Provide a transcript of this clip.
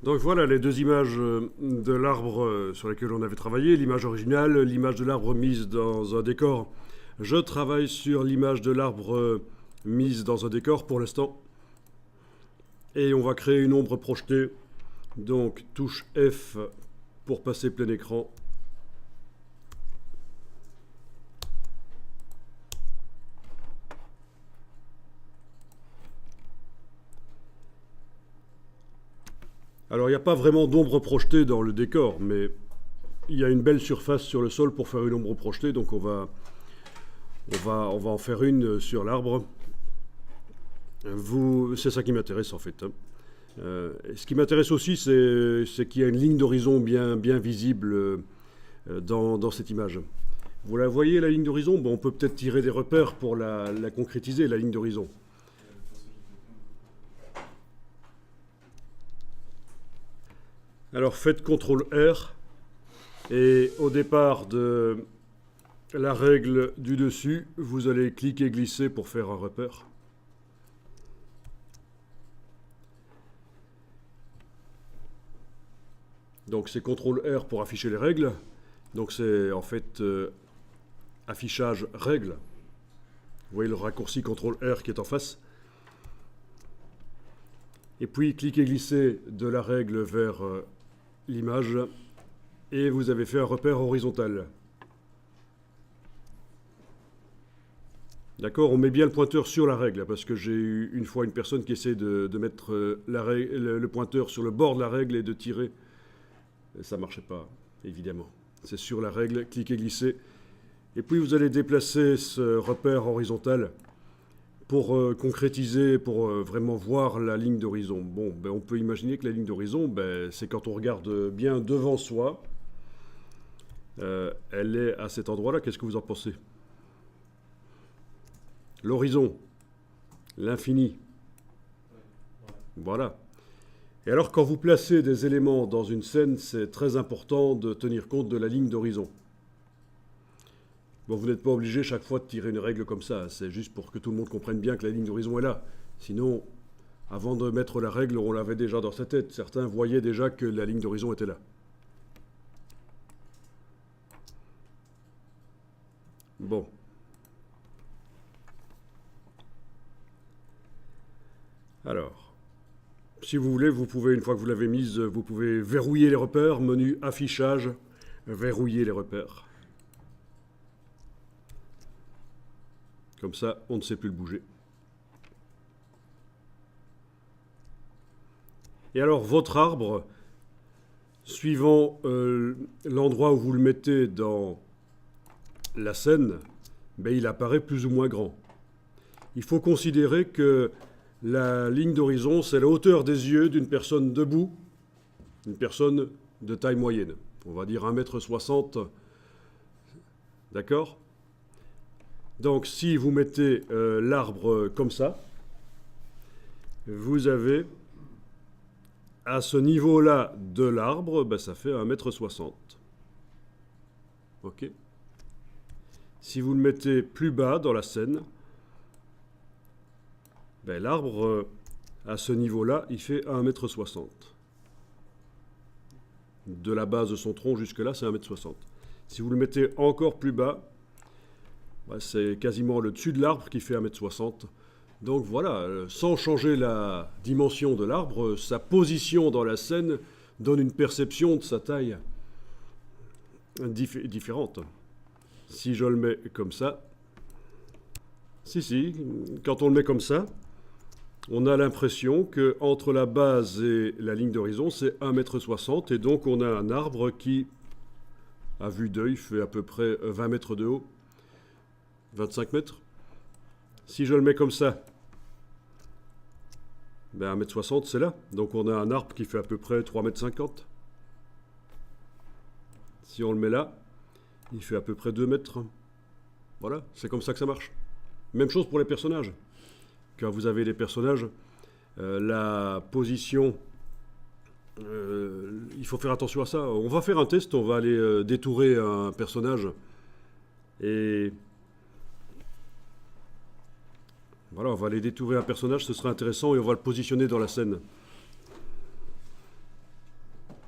Donc voilà les deux images de l'arbre sur lesquelles on avait travaillé, l'image originale, l'image de l'arbre mise dans un décor. Je travaille sur l'image de l'arbre mise dans un décor pour l'instant. Et on va créer une ombre projetée. Donc touche F pour passer plein écran. Alors il n'y a pas vraiment d'ombre projetée dans le décor, mais il y a une belle surface sur le sol pour faire une ombre projetée, donc on va en faire une sur l'arbre. C'est ça qui m'intéresse en fait. Ce qui m'intéresse aussi, c'est qu'il y a une ligne d'horizon bien visible dans cette image. Vous la voyez, la ligne d'horizon? Bon, on peut peut-être tirer des repères pour la concrétiser, la ligne d'horizon. Alors faites CTRL R et au départ de la règle du dessus, vous allez cliquer glisser pour faire un repère. Donc c'est CTRL R pour afficher les règles. Donc c'est en fait affichage règles. Vous voyez le raccourci CTRL R qui est en face. Et puis cliquez glisser de la règle vers l'image et vous avez fait un repère horizontal. D'accord, on met bien le pointeur sur la règle, parce que j'ai eu une fois une personne qui essaie de mettre le pointeur sur le bord de la règle et de tirer. Et ça ne marchait pas, évidemment. C'est sur la règle, cliquez glisser. Et puis vous allez déplacer ce repère horizontal pour concrétiser, pour vraiment voir la ligne d'horizon. Bon, ben, on peut imaginer que la ligne d'horizon, ben, c'est quand on regarde bien devant soi. Elle est à cet endroit-là. Qu'est-ce que vous en pensez? L'horizon, l'infini. Voilà. Et alors, quand vous placez des éléments dans une scène, c'est très important de tenir compte de la ligne d'horizon. Bon, vous n'êtes pas obligé chaque fois de tirer une règle comme ça. C'est juste pour que tout le monde comprenne bien que la ligne d'horizon est là. Sinon, avant de mettre la règle, on l'avait déjà dans sa tête. Certains voyaient déjà que la ligne d'horizon était là. Bon. Alors, si vous voulez, vous pouvez, une fois que vous l'avez mise, vous pouvez verrouiller les repères, menu affichage, verrouiller les repères. Comme ça, on ne sait plus le bouger. Et alors, votre arbre, suivant l'endroit où vous le mettez dans la scène, ben, il apparaît plus ou moins grand. Il faut considérer que la ligne d'horizon, c'est la hauteur des yeux d'une personne debout, une personne de taille moyenne. On va dire 1,60 m. D'accord? Donc si vous mettez l'arbre comme ça, vous avez à ce niveau-là de l'arbre, ben, ça fait 1,60 m. Ok? Si vous le mettez plus bas dans la scène, ben, l'arbre, à ce niveau-là, il fait 1,60 m. De la base de son tronc jusque-là, c'est 1,60 m. Si vous le mettez encore plus bas, ben, c'est quasiment le dessus de l'arbre qui fait 1,60 m. Donc voilà, sans changer la dimension de l'arbre, sa position dans la scène donne une perception de sa taille différente. Si je le mets comme ça, quand on le met comme ça, on a l'impression qu'entre la base et la ligne d'horizon, c'est 1,60 m. Et donc, on a un arbre qui, à vue d'œil, fait à peu près 20 mètres de haut. 25 mètres. Si je le mets comme ça, ben 1,60 m, c'est là. Donc, on a un arbre qui fait à peu près 3,50 m. Si on le met là, il fait à peu près 2 mètres. Voilà, c'est comme ça que ça marche. Même chose pour les personnages. Quand vous avez les personnages, la position, il faut faire attention à ça. On va faire un test, on va aller détourer un personnage. Et voilà, on va aller détourer un personnage, ce sera intéressant et on va le positionner dans la scène.